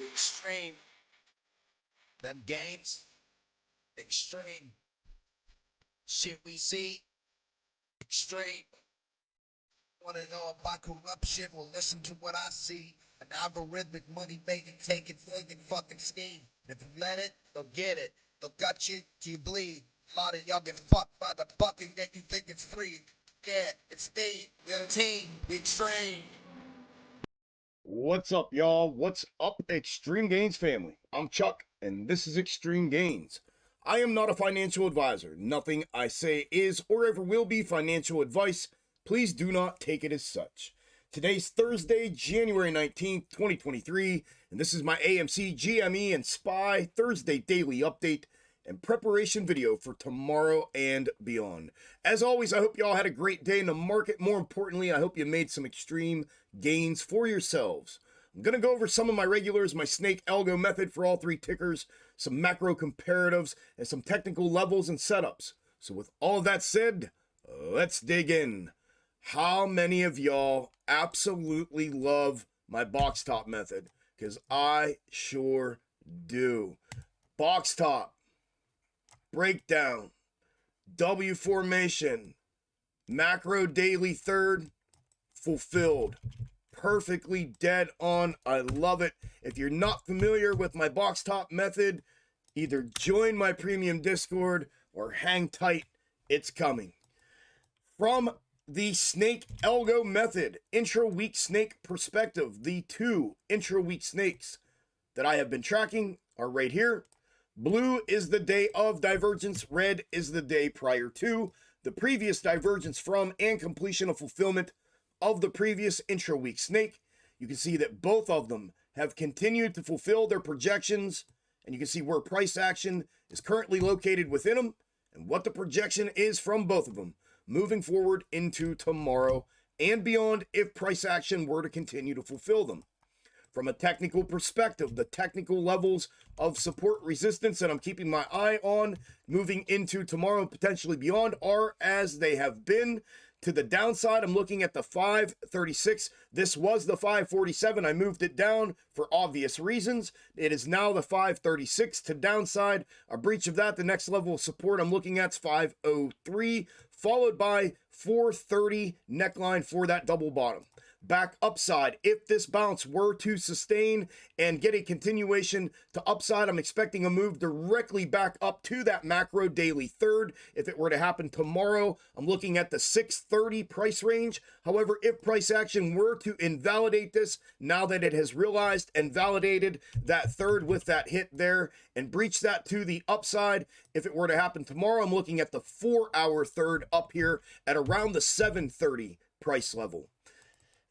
Xtreme, them gains, extreme shit we see, extreme. Wanna know about corruption? Well, listen to what I see. An algorithmic money making, taking, thinking, fucking scheme. If you let it, they'll get it. They'll gut you till you bleed. A lot of y'all get fucked by the bucket that you think it's free. Yeah, it's the team, the extreme. What's up, y'all? What's up, Extreme Gains family? I'm Chuck, and this is Extreme Gains. I am not a financial advisor. Nothing I say is or ever will be financial advice. Please do not take it as such. Today's Thursday, January 19th, 2023, and this is my AMC, GME, and SPY Thursday daily update and preparation video for tomorrow and beyond. As always, I hope y'all had a great day in the market. More importantly, I hope you made some extreme gains for yourselves. I'm going to go over some of my regulars, my snake algo method for all three tickers, some macro comparatives, and some technical levels and setups. So with all of that said, let's dig in. How many of y'all absolutely love my box top method? Because I sure do. Box top, breakdown, W formation, macro daily third, fulfilled. Perfectly dead on. I love it. If you're not familiar with my box top method, either join my premium Discord or hang tight. It's coming. From the snake algo method, intra-week snake perspective, the two intra-week snakes that I have been tracking are right here. Blue is the day of divergence. Red is the day prior to the previous divergence from and completion of fulfillment of the previous intra-week snake. You can see that both of them have continued to fulfill their projections, and you can see where price action is currently located within them and what the projection is from both of them moving forward into tomorrow and beyond if price action were to continue to fulfill them. From a technical perspective, the technical levels of support resistance that I'm keeping my eye on moving into tomorrow and potentially beyond are as they have been. To the downside, I'm looking at the 536. This was the 547. I moved it down for obvious reasons. It is now the 536 to downside. A breach of that, the next level of support I'm looking at is 503, followed by 430 neckline for that double bottom. Back upside, if this bounce were to sustain and get a continuation to upside, I'm expecting a move directly back up to that macro daily third. If it were to happen tomorrow, I'm looking at the 630 price range. However, if price action were to invalidate this, now that it has realized and validated that third with that hit there and breach that to the upside, if it were to happen tomorrow, I'm looking at the 4-hour third up here at around the 730 price level.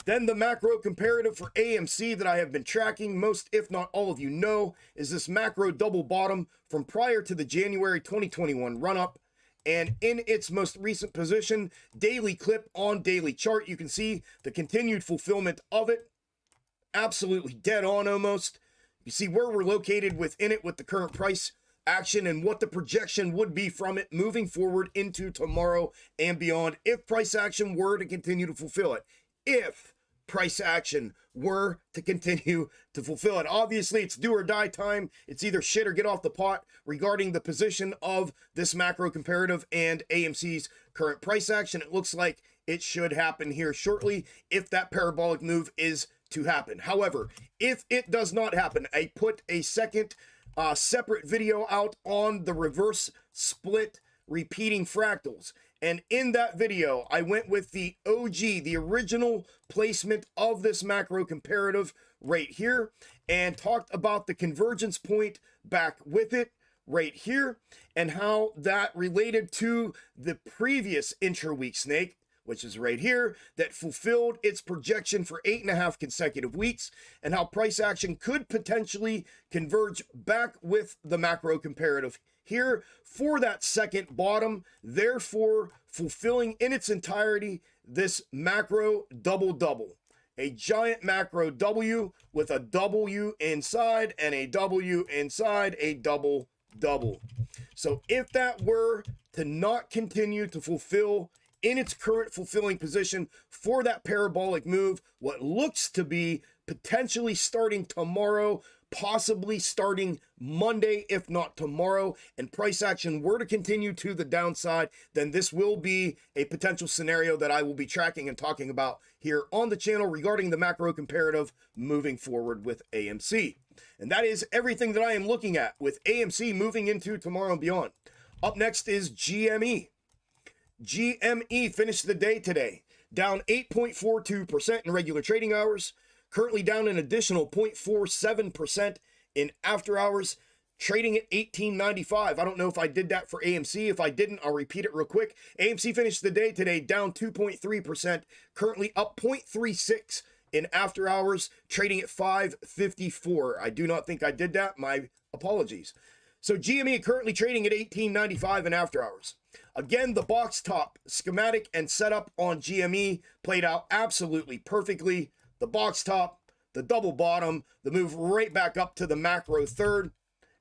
Then the macro comparative for AMC that I have been tracking, most if not all of you know, is this macro double bottom from prior to the January 2021 run-up. And in its most recent position, daily clip on daily chart, you can see the continued fulfillment of it. Absolutely dead on almost. You see where we're located within it with the current price action and what the projection would be from it moving forward into tomorrow and beyond if price action were to continue to fulfill it. If price action were to continue to fulfill it. Obviously, it's do or die time. It's either shit or get off the pot regarding the position of this macro comparative and AMC's current price action. It looks like it should happen here shortly if that parabolic move is to happen. However, if it does not happen, I put a second separate video out on the reverse split repeating fractals. And in that video, I went with the OG, the original placement of this macro comparative right here, and talked about the convergence point back with it right here, and how that related to the previous intra-week snake, which is right here, that fulfilled its projection for 8.5 consecutive weeks, and how price action could potentially converge back with the macro comparative here for that second bottom, therefore fulfilling in its entirety this macro double-double. A giant macro W with a W inside and a W inside, a double-double. So if that were to not continue to fulfill in its current fulfilling position for that parabolic move, what looks to be potentially starting tomorrow, possibly starting Monday, if not tomorrow, and price action were to continue to the downside, then this will be a potential scenario that I will be tracking and talking about here on the channel regarding the macro comparative moving forward with AMC. And that is everything that I am looking at with AMC moving into tomorrow and beyond. Up next is GME. GME finished the day today down 8.42% in regular trading hours, currently down an additional 0.47% in after hours, trading at $18.95. I don't know if I did that for AMC. If I didn't, I'll repeat it real quick. AMC finished the day today down 2.3%, currently up 0.36 in after hours, trading at $5.54. I do not think I did that. My apologies. So GME currently trading at $18.95 in after hours. Again, the box top schematic and setup on GME played out absolutely perfectly. The box top, the double bottom, the move right back up to the macro third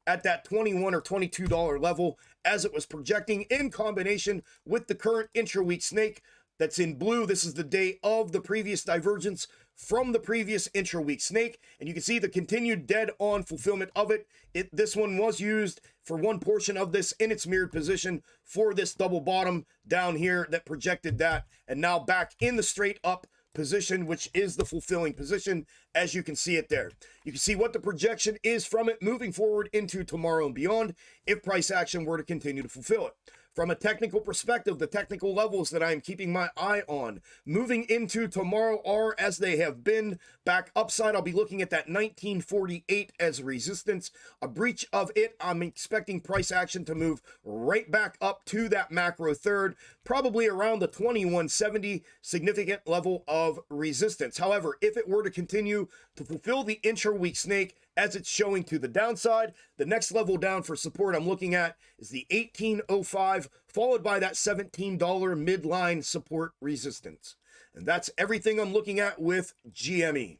at that $21 or $22 level as it was projecting in combination with the current intra-week snake that's in blue. This is the day of the previous divergence from the previous intra-week snake, and you can see the continued dead-on fulfillment of it. This one was used for one portion of this in its mirrored position for this double bottom down here that projected that, and now back in the straight up position, which is the fulfilling position, as you can see it there. You can see what the projection is from it moving forward into tomorrow and beyond if price action were to continue to fulfill it. From a technical perspective, the technical levels that I'm keeping my eye on moving into tomorrow are as they have been. Back upside, I'll be looking at that 1948 as resistance. A breach of it, I'm expecting price action to move right back up to that macro third, probably around the 2170 significant level of resistance. However, if it were to continue to fulfill the intra-week snake as it's showing to the downside, the next level down for support I'm looking at is the 1805, followed by that $17 midline support resistance. And that's everything I'm looking at with GME.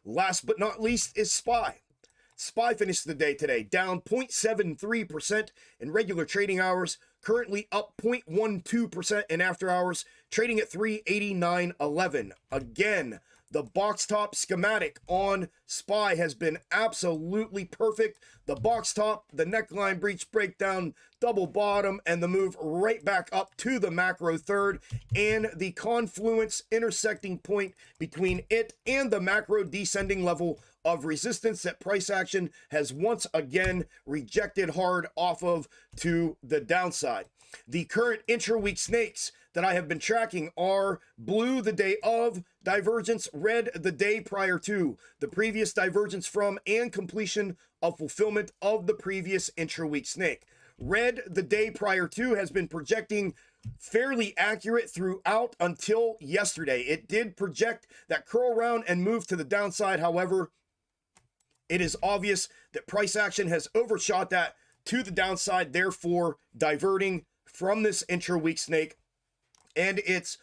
Last but not least is SPY. SPY finished the day today down 0.73% in regular trading hours, currently up 0.12% in after hours, trading at 389.11. Again, the box top schematic on SPY has been absolutely perfect. The box top, the neckline breach breakdown, double bottom, and the move right back up to the macro third, and the confluence intersecting point between it and the macro descending level of resistance that price action has once again rejected hard off of to the downside. The current intra-week snakes that I have been tracking are blue the day of divergence, red the day prior to the previous divergence from and completion of fulfillment of the previous intra-week snake. Red the day prior to has been projecting fairly accurate throughout until yesterday. It did project that curl round and move to the downside. However, it is obvious that price action has overshot that to the downside, therefore diverting from this intra-week snake and its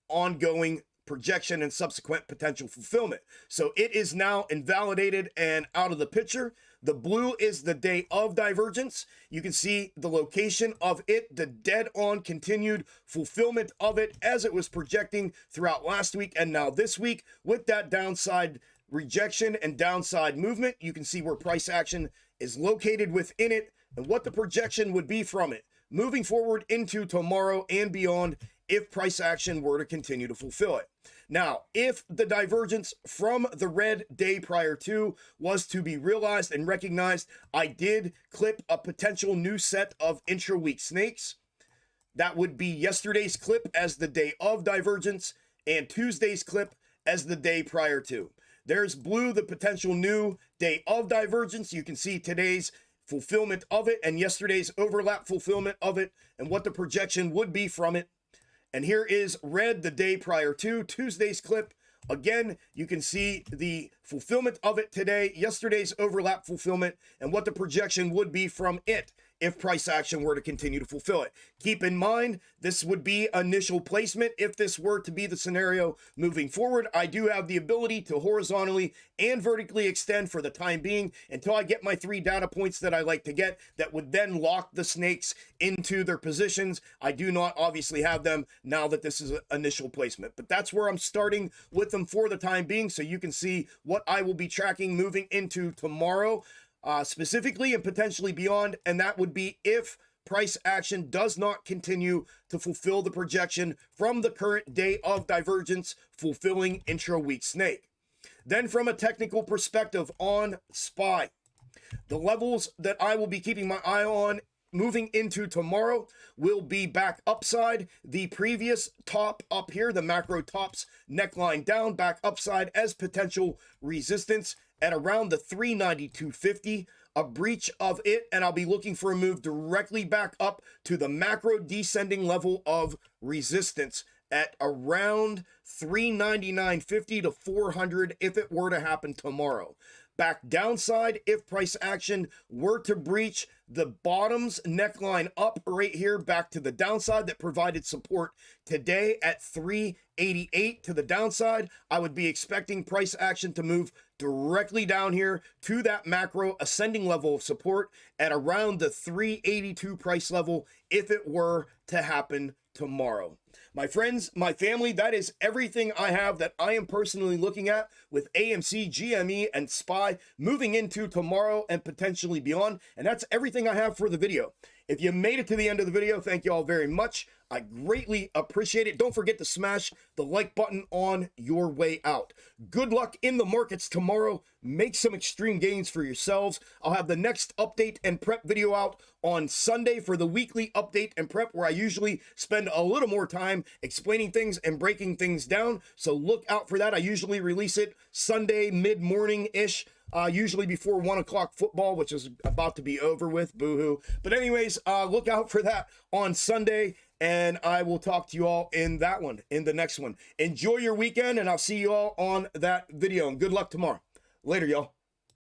ongoing projection and subsequent potential fulfillment. So it is now invalidated and out of the picture. The blue is the day of divergence. You can see the location of it, the dead-on continued fulfillment of it as it was projecting throughout last week and now this week with that downside rejection and downside movement. You can see where price action is located within it and what the projection would be from it moving forward into tomorrow and beyond if price action were to continue to fulfill it. Now, if the divergence from the red day prior to was to be realized and recognized, I did clip a potential new set of intra-week snakes. That would be yesterday's clip as the day of divergence and Tuesday's clip as the day prior to. There's blue, the potential new day of divergence. You can see today's fulfillment of it and yesterday's overlap fulfillment of it and what the projection would be from it. And here is red the day prior to Tuesday's clip. Again, you can see the fulfillment of it today, yesterday's overlap fulfillment, and what the projection would be from it if price action were to continue to fulfill it. Keep in mind, this would be initial placement. If this were to be the scenario moving forward, I do have the ability to horizontally and vertically extend for the time being until I get my 3 data points that I like to get that would then lock the snakes into their positions. I do not obviously have them now that this is an initial placement, but that's where I'm starting with them for the time being, so you can see what I will be tracking moving into tomorrow, specifically and potentially beyond. And that would be if price action does not continue to fulfill the projection from the current day of divergence, fulfilling intra-week snake. Then from a technical perspective on SPY, the levels that I will be keeping my eye on moving into tomorrow will be back upside. The previous top up here, the macro tops neckline down, back upside as potential resistance at around the 392.50. A breach of it, and I'll be looking for a move directly back up to the macro descending level of resistance at around 399.50 to 400 if it were to happen tomorrow. Back downside, if price action were to breach the bottoms neckline up right here back to the downside that provided support today at 388 to the downside, I would be expecting price action to move directly down here to that macro ascending level of support at around the 382 price level if it were to happen tomorrow. My friends, my family, that is everything I have that I am personally looking at with AMC, GME, and SPY moving into tomorrow and potentially beyond. And that's everything I have for the video. If you made it to the end of the video, thank you all very much. I greatly appreciate it. Don't forget to smash the like button on your way out. Good luck in the markets tomorrow. Make some extreme gains for yourselves. I'll have the next update and prep video out on Sunday for the weekly update and prep, where I usually spend a little more time explaining things and breaking things down. So look out for that. I usually release it Sunday mid-morning-ish. Usually before 1 o'clock football, which is about to be over with, boo-hoo. But anyways, look out for that on Sunday, and I will talk to you all in that one, in the next one. Enjoy your weekend, and I'll see you all on that video, and good luck tomorrow. Later, y'all.